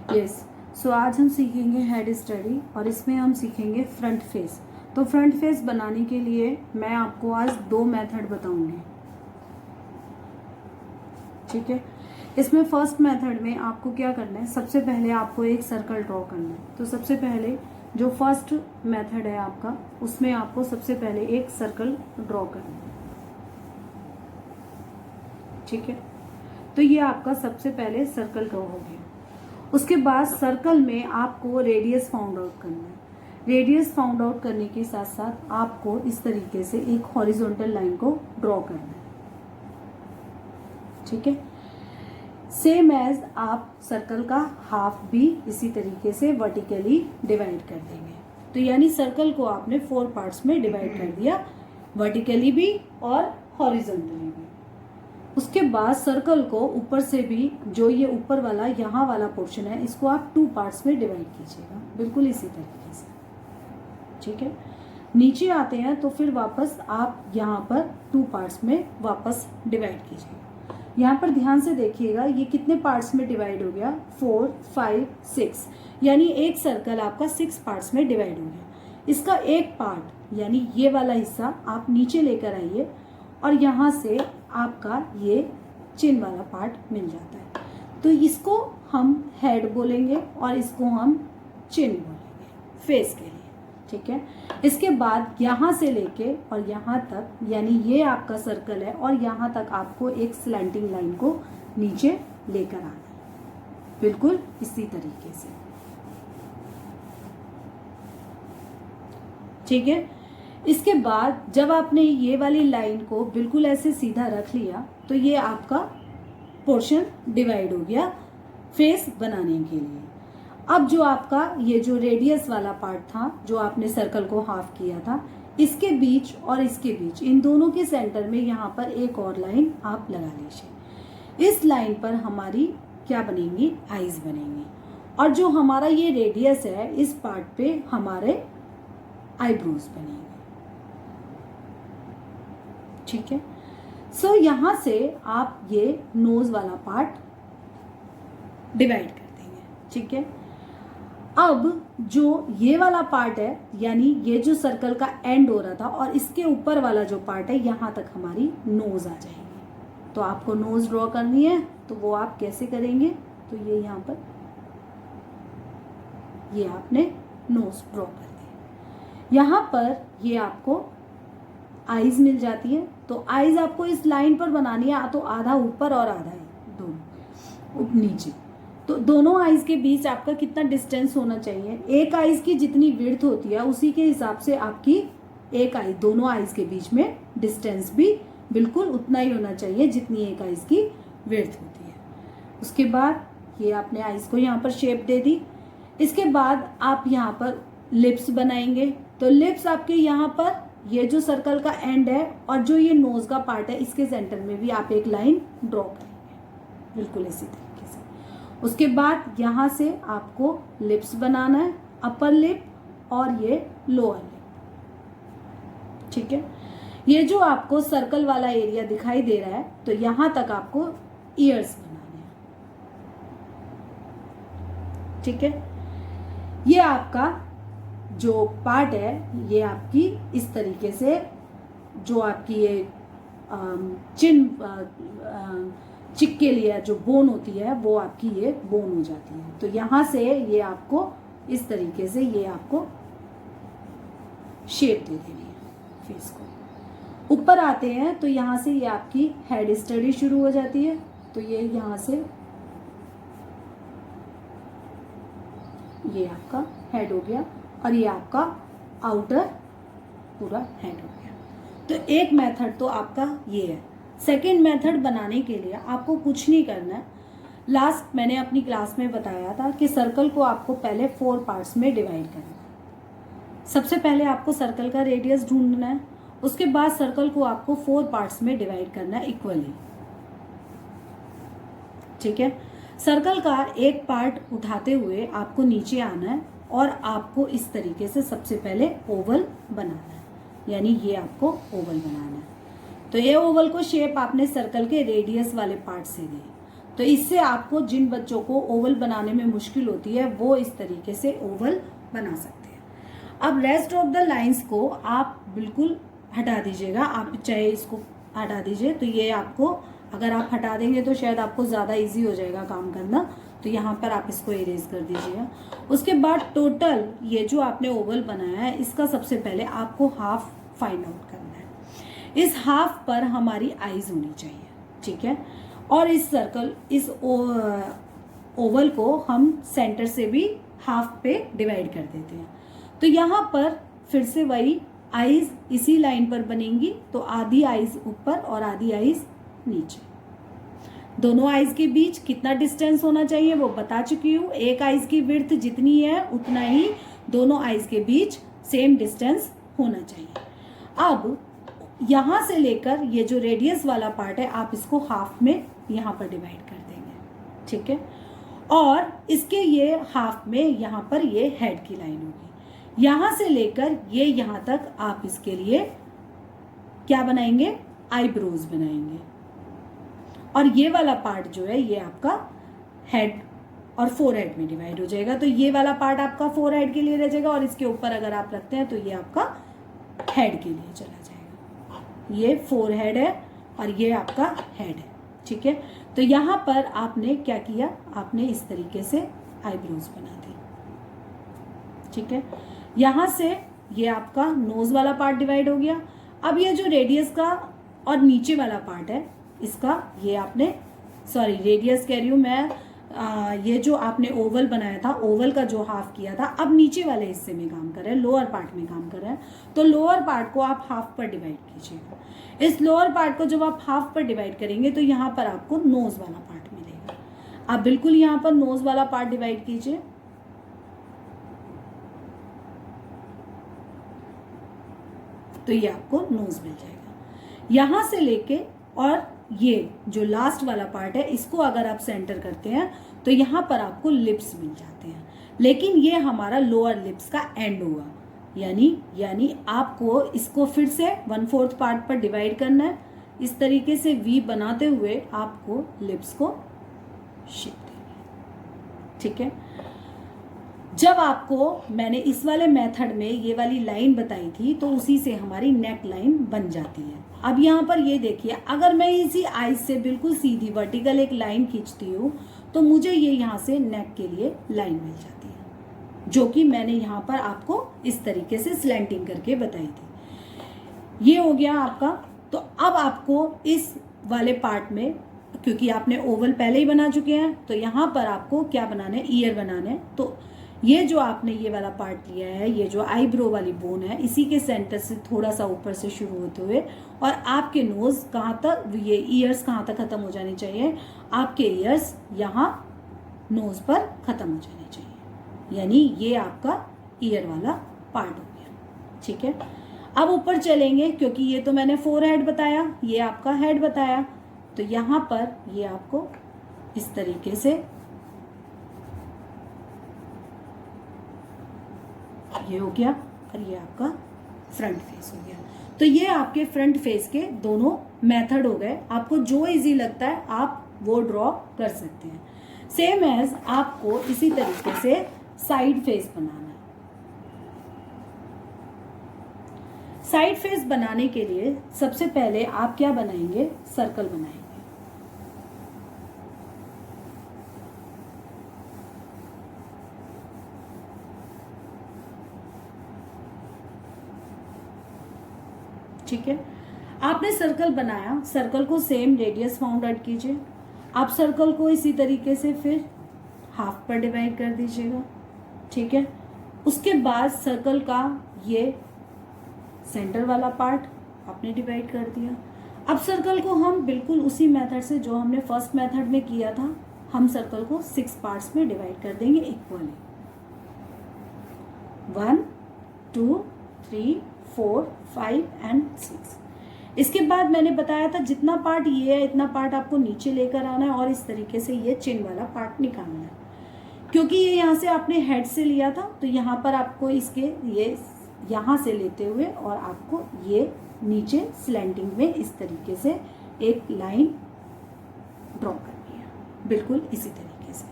Yes. सो आज हम सीखेंगे हेड स्टडी और इसमें हम सीखेंगे फ्रंट फेस। तो फ्रंट फेस बनाने के लिए मैं आपको आज 2 मेथड बताऊंगी, ठीक है। इसमें फर्स्ट मेथड में आपको क्या करना है, सबसे पहले आपको एक सर्कल ड्रॉ करना है। तो सबसे पहले जो फर्स्ट मेथड है आपका, उसमें आपको सबसे पहले एक सर्कल ड्रॉ करना है, ठीक है। तो ये आपका सबसे पहले सर्कल ड्रॉ हो गया। उसके बाद सर्कल में आपको रेडियस फाउंड आउट करना है। रेडियस फाउंड आउट करने के साथ साथ आपको इस तरीके से एक हॉरिजॉन्टल लाइन को ड्रॉ करना है, ठीक है। सेम एज आप सर्कल का हाफ भी इसी तरीके से वर्टिकली डिवाइड कर देंगे। तो यानी सर्कल को आपने 4 पार्ट्स में डिवाइड कर दिया, वर्टिकली भी और हॉरिजॉन्टली भी। उसके बाद सर्कल को ऊपर से भी, जो ये ऊपर वाला यहाँ वाला पोर्शन है, इसको आप 2 पार्ट्स में डिवाइड कीजिएगा, बिल्कुल इसी तरीके से, ठीक है। नीचे आते हैं तो फिर वापस आप यहाँ पर 2 पार्ट्स में वापस डिवाइड कीजिएगा। यहाँ पर ध्यान से देखिएगा, ये कितने पार्ट्स में डिवाइड हो गया, 4, 5, 6, यानी एक सर्कल आपका 6 पार्ट्स में डिवाइड हो गया। इसका एक पार्ट यानी ये वाला हिस्सा आप नीचे लेकर आइए और यहाँ से आपका ये चिन वाला पार्ट मिल जाता है। तो इसको हम हेड बोलेंगे और इसको हम चिन बोलेंगे फेस के लिए, ठीक है। इसके बाद यहाँ से लेके और यहाँ तक, यानी ये आपका सर्कल है और यहाँ तक आपको एक स्लैंटिंग लाइन को नीचे लेकर आना है, बिल्कुल इसी तरीके से, ठीक है। इसके बाद जब आपने ये वाली लाइन को बिल्कुल ऐसे सीधा रख लिया तो ये आपका पोर्शन डिवाइड हो गया फेस बनाने के लिए। अब जो आपका ये जो रेडियस वाला पार्ट था, जो आपने सर्कल को हाफ किया था, इसके बीच और इसके बीच, इन दोनों के सेंटर में यहाँ पर एक और लाइन आप लगा लीजिए। इस लाइन पर हमारी क्या बनेंगी, आईज बनेंगी। और जो हमारा ये रेडियस है, इस पार्ट पे हमारे आईब्रोज बनेंगे, ठीक है। सो यहां से आप ये नोज वाला पार्ट डिवाइड कर देंगे, ठीक है। अब जो ये वाला पार्ट है, यानी ये जो सर्कल का एंड हो रहा था और इसके ऊपर वाला जो पार्ट है, यहां तक हमारी नोज आ जाएगी। तो आपको नोज ड्रॉ करनी है, तो वो आप कैसे करेंगे, तो ये यहां पर ये आपने नोज ड्रॉ कर दी। यहां पर ये आपको आईज मिल जाती है। तो आईज आपको इस लाइन पर बनानी है, तो आधा ऊपर और आधा दोनों नीचे। तो दोनों आईज के बीच आपका कितना डिस्टेंस होना चाहिए, एक आईज की जितनी विड्थ होती है उसी के हिसाब से आपकी एक आई, दोनों आईज के बीच में डिस्टेंस भी बिल्कुल उतना ही होना चाहिए जितनी एक आईज की विड्थ होती है। उसके बाद ये आपने आईज को यहाँ पर शेप दे दी। इसके बाद आप यहाँ पर लिप्स बनाएंगे। तो लिप्स आपके यहाँ पर, ये जो सर्कल का एंड है और जो ये नोज का पार्ट है, इसके सेंटर में भी आप एक लाइन ड्रॉ करेंगे, बिल्कुल इसी तरीके से। उसके बाद यहाँ से आपको लिप्स बनाना है, अपर लिप और ये लोअर लिप, ठीक है। ये जो आपको सर्कल वाला एरिया दिखाई दे रहा है, तो यहाँ तक आपको ईयर्स बनाने हैं, ठीक है। ये आपका जो पार्ट है, ये आपकी इस तरीके से, जो आपकी ये चिक के लिए जो बोन होती है, वो आपकी ये बोन हो जाती है। तो यहाँ से ये आपको इस तरीके से ये आपको शेप दे देनी है फेस को। ऊपर आते हैं तो यहाँ से ये आपकी हेड स्टडी शुरू हो जाती है। तो ये यहाँ से ये आपका हेड हो गया और ये आपका आउटर पूरा हेड हो गया। तो एक मेथड तो आपका ये है। सेकंड मेथड बनाने के लिए आपको कुछ नहीं करना है। लास्ट मैंने अपनी क्लास में बताया था कि सर्कल को आपको पहले 4 पार्ट्स में डिवाइड करना है। सबसे पहले आपको सर्कल का रेडियस ढूंढना है, उसके बाद सर्कल को आपको 4 पार्ट्स में डिवाइड करना है इक्वली, ठीक है। सर्कल का एक पार्ट उठाते हुए आपको नीचे आना है और आपको इस तरीके से सबसे पहले ओवल बनाना है, यानी ये आपको ओवल बनाना है। तो ये ओवल को शेप आपने सर्कल के रेडियस वाले पार्ट से दी। तो इससे आपको जिन बच्चों को ओवल बनाने में मुश्किल होती है वो इस तरीके से ओवल बना सकते हैं। अब रेस्ट ऑफ द लाइंस को आप बिल्कुल हटा दीजिएगा, आप चाहे इसको हटा दीजिए, तो ये आपको अगर आप हटा देंगे तो शायद आपको ज़्यादा इजी हो जाएगा काम करना, तो यहाँ पर आप इसको इरेज कर दीजिएगा। उसके बाद टोटल ये जो आपने ओवल बनाया है इसका सबसे पहले आपको हाफ फाइंड आउट करना है। इस हाफ पर हमारी आईज होनी चाहिए, ठीक है। और इस सर्कल, इस ओवल को हम सेंटर से भी हाफ पे डिवाइड कर देते हैं। तो यहाँ पर फिर से वही आईज इसी लाइन पर बनेंगी, तो आधी आईज ऊपर और आधी आईज नीचे। दोनों आईज के बीच कितना डिस्टेंस होना चाहिए वो बता चुकी हूँ। एक आईज की विड्थ जितनी है उतना ही दोनों आईज के बीच सेम डिस्टेंस होना चाहिए। अब यहाँ से लेकर ये जो रेडियस वाला पार्ट है आप इसको हाफ में यहाँ पर डिवाइड कर देंगे, ठीक है। और इसके ये हाफ में यहाँ पर ये हेड की लाइन होगी। यहाँ से लेकर ये यहाँ तक आप इसके लिए क्या बनाएंगे, आईब्रोज बनाएंगे। और ये वाला पार्ट जो है ये आपका हेड और फोरहेड में डिवाइड हो जाएगा। तो ये वाला पार्ट आपका फोरहेड के लिए रह जाएगा और इसके ऊपर अगर आप रखते हैं तो ये आपका हेड के लिए चला जाएगा। ये फोरहेड है और ये आपका हेड है, ठीक है। तो यहाँ पर आपने क्या किया, आपने इस तरीके से आईब्रोज बना दी, ठीक है। यहाँ से ये आपका नोज वाला पार्ट डिवाइड हो गया। अब ये जो रेडियस का और नीचे वाला पार्ट है इसका, ये आपने, सॉरी रेडियस कह रही हूँ मैं, ये जो आपने ओवल बनाया था, ओवल का जो हाफ किया था, अब नीचे वाले हिस्से में काम कर रहे हैं, लोअर पार्ट में काम कर रहे हैं। तो लोअर पार्ट को आप हाफ पर डिवाइड कीजिएगा। इस लोअर पार्ट को जब आप हाफ पर डिवाइड करेंगे तो यहाँ पर आपको नोज वाला पार्ट मिलेगा। आप बिल्कुल यहाँ पर नोज वाला पार्ट डिवाइड कीजिए। तो ये आपको नोज मिल जाएगा। यहाँ से लेके और ये जो लास्ट वाला पार्ट है इसको अगर आप सेंटर करते हैं तो यहाँ पर आपको लिप्स मिल जाते हैं। लेकिन ये हमारा लोअर लिप्स का एंड हुआ, यानी आपको इसको फिर से 1/4 पार्ट पर डिवाइड करना है। इस तरीके से वी बनाते हुए आपको लिप्स को शेप देनी है, ठीक है। जब आपको मैंने इस वाले मेथड में ये वाली लाइन बताई थी तो उसी से हमारी नेक लाइन बन जाती है। अब यहाँ पर ये देखिए, अगर मैं इसी आईज से बिल्कुल सीधी वर्टिकल एक लाइन खींचती हूँ तो मुझे ये यहाँ से नेक के लिए लाइन मिल जाती है, जो कि मैंने यहाँ पर आपको इस तरीके से स्लैंटिंग करके बताई थी। ये हो गया आपका। तो अब आपको इस वाले पार्ट में, क्योंकि आपने ओवल पहले ही बना चुके हैं, तो यहाँ पर आपको क्या बनाना है, ईयर बनाना है। तो ये जो आपने ये वाला पार्ट लिया है, ये जो आईब्रो वाली बोन है, इसी के सेंटर से थोड़ा सा ऊपर से शुरू होते हुए और आपके नोज कहाँ तक, ये ईयर्स कहाँ तक खत्म हो जानी चाहिए, आपके ईयर्स यहाँ नोज पर खत्म हो जानी चाहिए। यानी ये आपका ईयर वाला पार्ट हो गया, ठीक है। अब ऊपर चलेंगे, क्योंकि ये तो मैंने फोरहेड बताया, ये आपका हेड बताया। तो यहाँ पर ये आपको इस तरीके से ये हो गया और ये आपका फ्रंट फेस हो गया। तो ये आपके फ्रंट फेस के दोनों मेथड हो गए। आपको जो इजी लगता है आप वो ड्रॉ कर सकते हैं। सेम एज आपको इसी तरीके से साइड फेस बनाना है। साइड फेस बनाने के लिए सबसे पहले आप क्या बनाएंगे, सर्कल बनाएंगे। ठीक है, आपने सर्कल बनाया, सर्कल को सेम रेडियस फाउंड आउट कीजिए। आप सर्कल को इसी तरीके से फिर हाफ पर डिवाइड कर दीजिएगा, ठीक है। उसके बाद सर्कल का ये सेंटर वाला पार्ट आपने डिवाइड कर दिया। अब सर्कल को हम बिल्कुल उसी मेथड से जो हमने फर्स्ट मेथड में किया था, हम सर्कल को 6 पार्ट्स में डिवाइड कर देंगे इक्वली। 1 2 3 4 5 एंड 6। इसके बाद मैंने बताया था जितना पार्ट ये है इतना पार्ट आपको नीचे लेकर आना है और इस तरीके से ये चिन वाला पार्ट निकालना है। क्योंकि ये यहाँ से आपने हेड से लिया था तो यहाँ पर आपको इसके ये यहाँ से लेते हुए और आपको ये नीचे स्लैंटिंग में इस तरीके से एक लाइन ड्रॉ करनी है। बिल्कुल इसी तरीके से।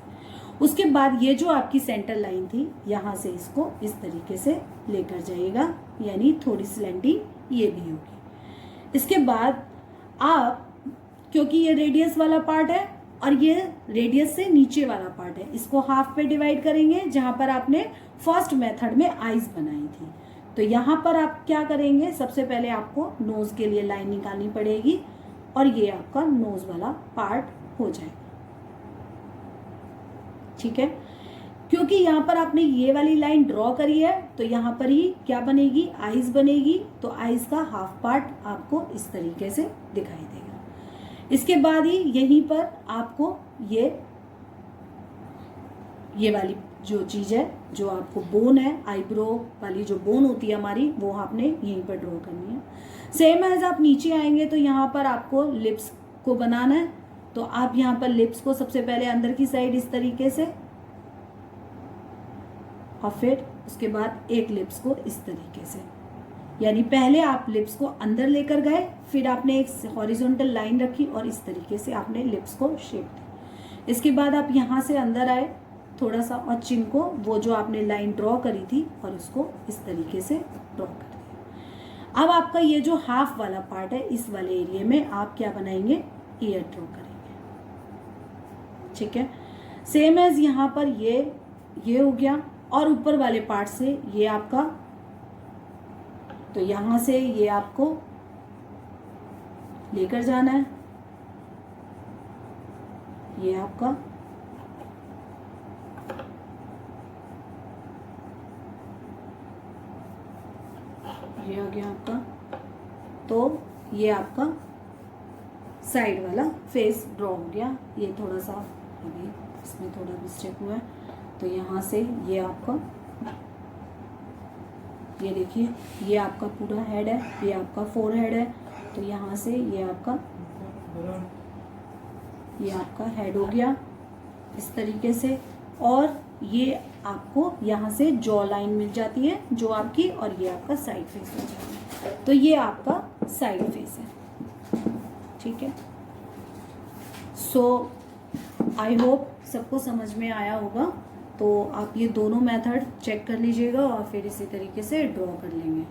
उसके बाद ये जो आपकी सेंटर लाइन थी, यहाँ से इसको इस तरीके से लेकर जाइएगा, यानी थोड़ी स्लैंटिंग ये भी होगी। इसके बाद आप, क्योंकि ये रेडियस वाला पार्ट है और ये रेडियस से नीचे वाला पार्ट है, इसको हाफ पे डिवाइड करेंगे, जहां पर आपने फर्स्ट मेथड में आईज बनाई थी। तो यहाँ पर आप क्या करेंगे, सबसे पहले आपको नोज के लिए लाइन निकालनी पड़ेगी और ये आपका नोज वाला पार्ट हो जाएगा। ठीक है, क्योंकि यहाँ पर आपने ये वाली लाइन ड्रॉ करी है तो यहाँ पर ही क्या बनेगी, आईज बनेगी। तो आईज का हाफ पार्ट आपको इस तरीके से दिखाई देगा। इसके बाद ही यहीं पर आपको ये वाली जो चीज है, जो आपको बोन है, आईब्रो वाली जो बोन होती है हमारी, वो आपने यहीं पर ड्रॉ करनी है। सेम एज आप नीचे आएंगे तो यहाँ पर आपको लिप्स को बनाना है। तो आप यहाँ पर लिप्स को सबसे पहले अंदर की साइड इस तरीके से, और फिर उसके बाद एक लिप्स को इस तरीके से, यानी पहले आप लिप्स को अंदर लेकर गए, फिर आपने एक हॉरिजॉन्टल लाइन रखी और इस तरीके से आपने लिप्स को शेप दी। इसके बाद आप यहाँ से अंदर आए थोड़ा सा और चिन को, वो जो आपने लाइन ड्रॉ करी थी, और उसको इस तरीके से ड्रॉ कर दिया। अब आपका ये जो हाफ वाला पार्ट है, इस वाले एरिया में आप क्या बनाएंगे, ईयर ड्रॉ करेंगे। ठीक है, सेम एज यहाँ पर ये हो गया, और ऊपर वाले पार्ट से ये आपका, तो यहां से ये आपको लेकर जाना है, ये आपका ये हो गया आपका। तो ये आपका साइड वाला फेस ड्रॉ हो गया। ये थोड़ा सा अभी इसमें थोड़ा मिस्टेक हुआ है, तो यहाँ से ये आपका, ये देखिए ये आपका पूरा हेड है, ये आपका फोरहेड है। तो यहाँ से ये आपका हेड हो गया इस तरीके से, और ये आपको यहाँ से जॉ लाइन मिल जाती है जो आपकी, और ये आपका साइड फेस हो जाता है। तो ये आपका साइड फेस है। ठीक है, सो आई होप सबको समझ में आया होगा। तो आप ये दोनों मेथड चेक कर लीजिएगा और फिर इसी तरीके से ड्रॉ कर लेंगे।